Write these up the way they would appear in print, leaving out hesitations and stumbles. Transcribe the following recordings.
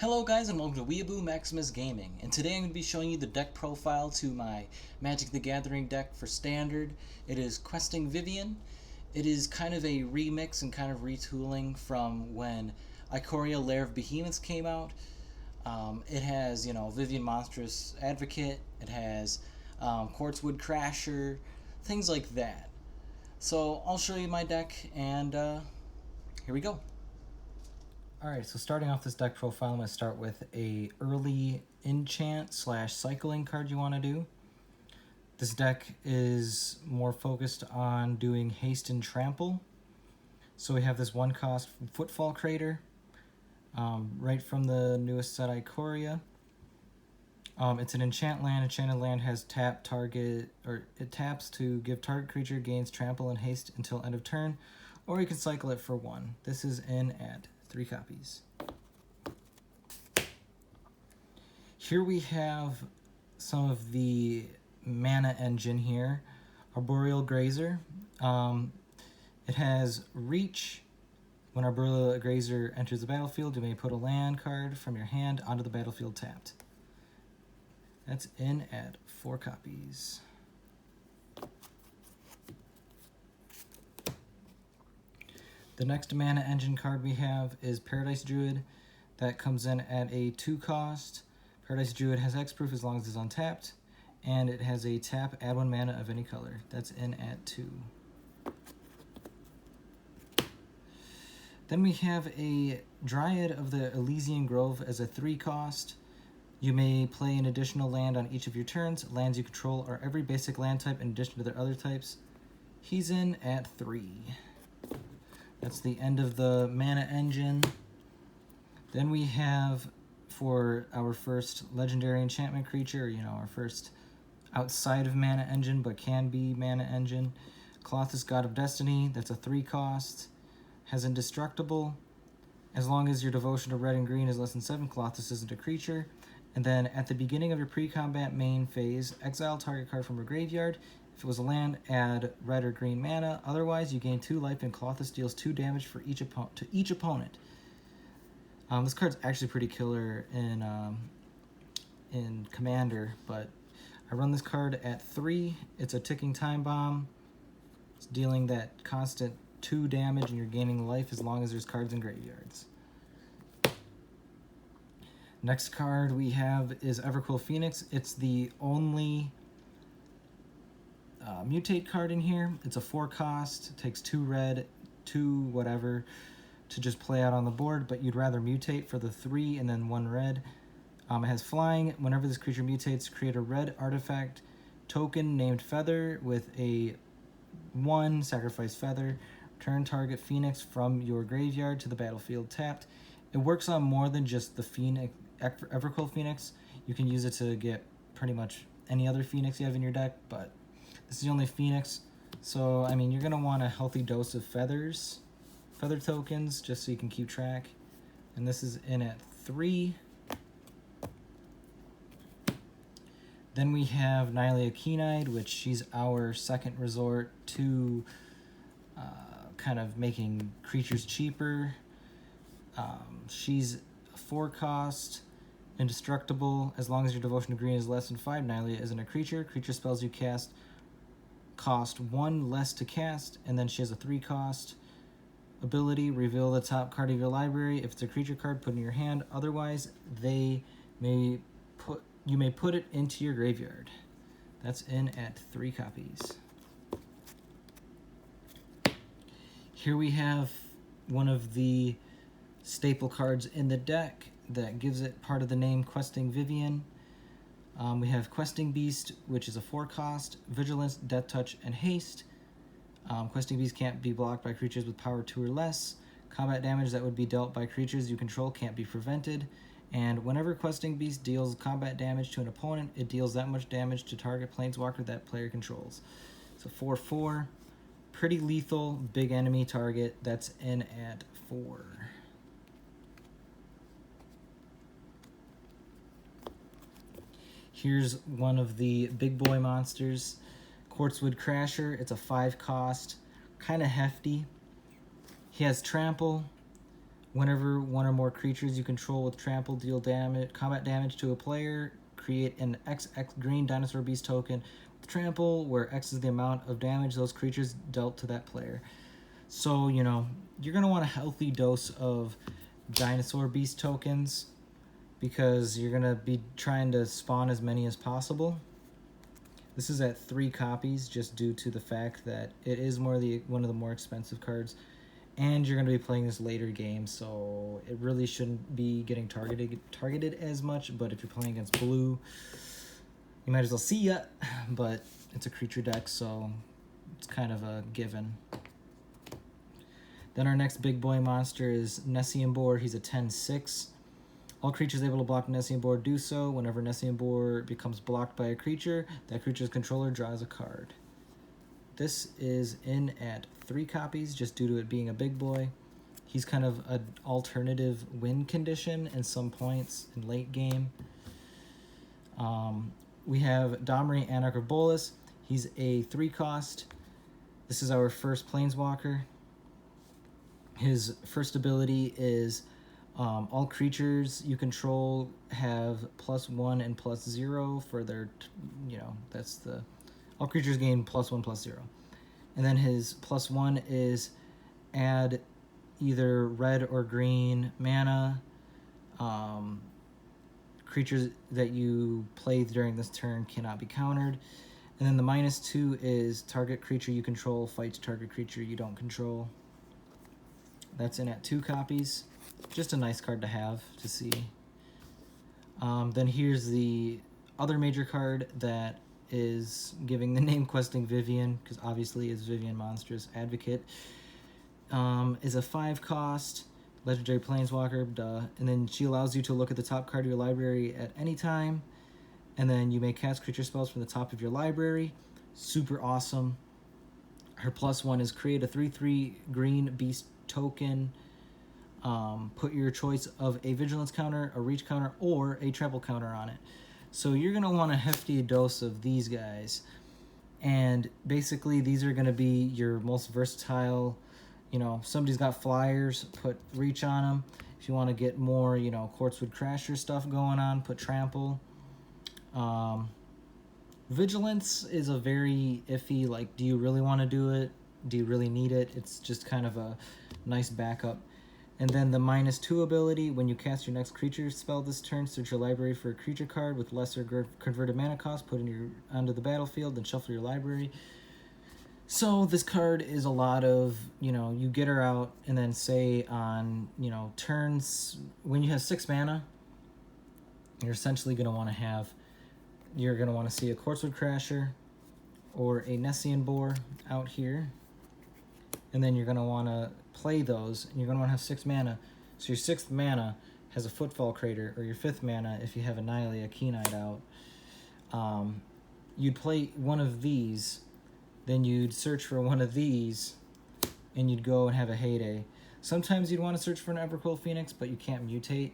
Hello guys and welcome to Weeaboo Maximus Gaming, and today I'm going to be showing you the deck profile to my Magic the Gathering deck for Standard. It is Questing Vivien. It is kind of a remix and kind of retooling from when Ikoria Lair of Behemoths came out. It has, Vivien Monstrous Advocate, it has Quartzwood Crasher, things like that. So I'll show you my deck, and here we go. Alright, so starting off this deck profile, I'm going to start with a early enchant / cycling card you want to do. This deck is more focused on doing haste and trample. So we have this 1-cost Footfall Crater, right from the newest set Ikoria. It's an enchant land. Enchanted land has tap target, or it taps to give target creature gains trample and haste until end of turn, or you can cycle it for 1. This is in at 3 copies. Here we have some of the mana engine here. Arboreal Grazer. It has reach. When Arboreal Grazer enters the battlefield, you may put a land card from your hand onto the battlefield tapped. That's in at 4 copies. The next mana engine card we have is Paradise Druid. That comes in at a 2-cost. Paradise Druid has hexproof as long as it's untapped, and it has a tap, add 1 mana of any color. That's in at 2. Then we have a Dryad of the Elysian Grove as a 3-cost. You may play an additional land on each of your turns. Lands you control are every basic land type in addition to their other types. He's in at 3. That's the end of the mana engine. Then we have, for our first legendary enchantment creature, our first outside of mana engine but can be mana engine, Colossus God of Destiny. That's a 3-cost. Has indestructible. As long as your devotion to red and green is less than 7, Colossus isn't a creature. And then at the beginning of your pre-combat main phase, exile target card from your graveyard. If it was a land, add red or green mana. Otherwise, you gain 2 life and Colossus deals 2 damage for each opponent. This card's actually pretty killer in Commander, but I run this card at 3. It's a ticking time bomb. It's dealing that constant 2 damage, and you're gaining life as long as there's cards in graveyards. Next card we have is Everquill Phoenix. It's the only mutate card in here. It's a 4-cost. It takes 2 red, 2 whatever to just play out on the board, but you'd rather mutate for the 3 and then 1 red. It has flying. Whenever this creature mutates, create a red artifact token named Feather with a 1, sacrifice Feather. Return target Phoenix from your graveyard to the battlefield tapped. It works on more than just the Phoenix, Everquill Phoenix. You can use it to get pretty much any other Phoenix you have in your deck, but this is the only Phoenix. So, I mean, you're going to want a healthy dose of feather tokens, just so you can keep track. And this is in at 3. Then we have Nylea Keen-Eyed, which she's our second resort to kind of making creatures cheaper. She's a 4-cost, indestructible. As long as your devotion to green is less than 5, Nylea isn't a creature. Creature spells you cast cost 1 less to cast, and then she has a 3-cost ability. Reveal the top card of your library. If it's a creature card, put it in your hand. Otherwise, you may put it into your graveyard. That's in at 3 copies. Here we have one of the staple cards in the deck that gives it part of the name, Questing Vivien. We have Questing Beast, which is a 4-cost, Vigilance, Death Touch, and Haste. Questing Beast can't be blocked by creatures with power 2 or less. Combat damage that would be dealt by creatures you control can't be prevented. And whenever Questing Beast deals combat damage to an opponent, it deals that much damage to target planeswalker that player controls. So 4/4. Pretty lethal, big enemy target. That's in at 4. Here's one of the big boy monsters, Quartzwood Crasher. It's a 5-cost, kind of hefty. He has trample. Whenever one or more creatures you control with trample deal combat damage to a player, create an XX green dinosaur beast token with trample, where X is the amount of damage those creatures dealt to that player. So, you know, you're going to want a healthy dose of dinosaur beast tokens because you're going to be trying to spawn as many as possible. This is at 3 copies just due to the fact that it is one of the more expensive cards, and you're going to be playing this later game, so it really shouldn't be getting targeted as much. But if you're playing against blue, you might as well see ya. But it's a creature deck, so it's kind of a given. Then our next big boy monster is Nessian Boar. He's a 10/6. All creatures able to block Nessian Boar do so. Whenever Nessian Boar becomes blocked by a creature, that creature's controller draws a card. This is in at 3 copies just due to it being a big boy. He's kind of an alternative win condition in some points in late game. We have Domri Anarch of Bolas. He's a 3-cost. This is our first Planeswalker. His first ability is all creatures you control have +1 and +0 for their, that's the, all creatures gain +1, +0. And then his +1 is add either red or green mana. Creatures that you play during this turn cannot be countered. And then the -2 is target creature you control fights target creature you don't control. That's in at 2 copies. Just a nice card to have, to see. Then here's the other major card that is giving the name Questing Vivien, because obviously it's Vivien Monstrous Advocate. Is a 5-cost legendary planeswalker, duh. And then she allows you to look at the top card of your library at any time. And then you may cast creature spells from the top of your library. Super awesome. Her +1 is create a 3/3 green beast token. Put your choice of a vigilance counter, a reach counter, or a trample counter on it. So you're going to want a hefty dose of these guys. And basically these are going to be your most versatile. Somebody's got flyers, put reach on them. If you want to get more, Quartzwood Crasher stuff going on, put trample. Vigilance is a very iffy, like, do you really want to do it? Do you really need it? It's just kind of a nice backup. And then the -2 ability, when you cast your next creature spell this turn, search your library for a creature card with lesser converted mana cost, put it onto the battlefield, then shuffle your library. So this card is a lot of, you get her out, and then say on, turns, when you have 6 mana, you're essentially going to want to see a Quartzwood Crasher or a Nessian Boar out here. And then you're going to want to play those, and you're going to want to have 6 mana. So your 6th mana has a Footfall Crater, or your 5th mana, if you have Annihilate Keen-Eyed out. You'd play one of these, then you'd search for one of these, and you'd go and have a heyday. Sometimes you'd want to search for an Everquill Phoenix, but you can't mutate.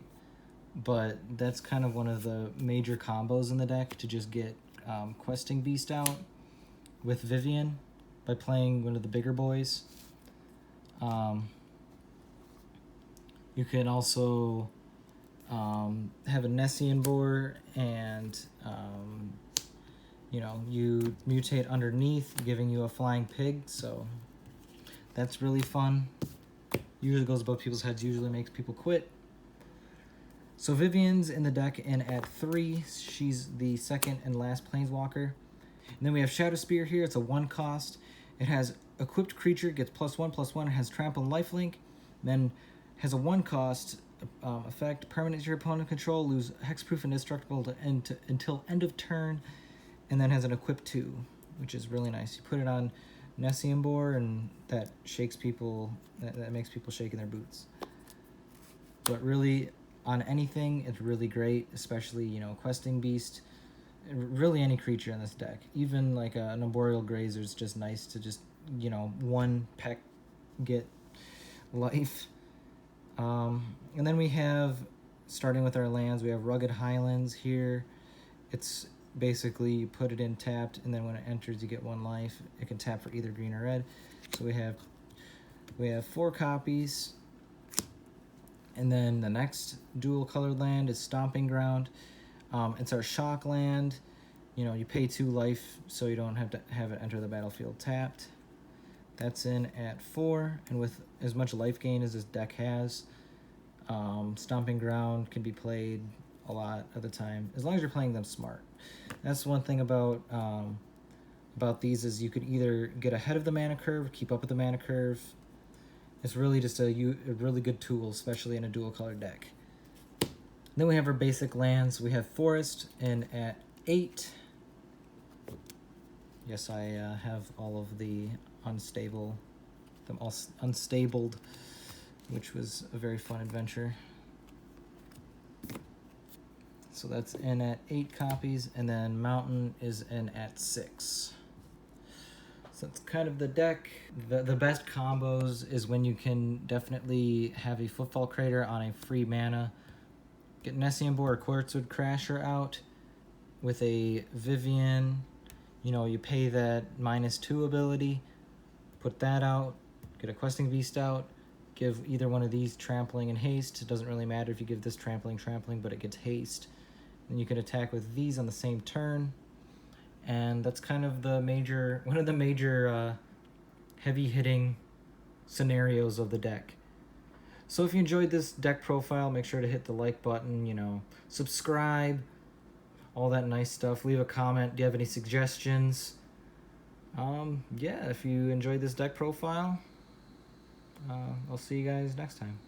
But that's kind of one of the major combos in the deck, to just get Questing Beast out with Vivien by playing one of the bigger boys. You can also have a Nessian Boar, and you mutate underneath, giving you a flying pig, so that's really fun. Usually goes above people's heads, usually makes people quit. So Vivien's in the deck, and at 3, she's the second and last Planeswalker. And then we have Shadow Spear here. It's a 1-cost. It has equipped creature, gets +1/+1, has trample and lifelink. Then has a 1-cost effect, permanent your opponent control, lose hexproof and indestructible until end of turn, and then has an equip 2, which is really nice. You put it on Nessian Boar, and that shakes people, that makes people shake in their boots. But really, on anything, it's really great, especially, Questing Beast. Really any creature in this deck. Even like an Arboreal Grazer is just nice to just, one peck get life. And then we have, starting with our lands, we have Rugged Highlands here. It's basically you put it in tapped, and then when it enters you get 1 life. It can tap for either green or red. So we have 4 copies. And then the next dual colored land is Stomping Ground. It's our shock land. You know, you pay 2 life so you don't have to have it enter the battlefield tapped. That's in at 4, and with as much life gain as this deck has, Stomping Ground can be played a lot of the time, as long as you're playing them smart. That's one thing about these, is you could either get ahead of the mana curve, keep up with the mana curve. It's really just a really good tool, especially in a dual color deck. Then we have our basic lands. We have Forest in at 8. Yes, I have all of the unstabled, which was a very fun adventure. So that's in at 8 copies, and then Mountain is in at 6. So that's kind of the deck. The best combos is when you can definitely have a Footfall Crater on a free mana, get Nessian Boar or Quartzwood Crasher out with a Vivien. You know, you pay that -2 ability, put that out, get a Questing Beast out, give either one of these Trampling and Haste. It doesn't really matter if you give this Trampling, but it gets Haste. And you can attack with these on the same turn. And that's kind of one of the major heavy-hitting scenarios of the deck. So if you enjoyed this deck profile, make sure to hit the like button, you know, subscribe, all that nice stuff. Leave a comment. Do you have any suggestions? Yeah, if you enjoyed this deck profile, I'll see you guys next time.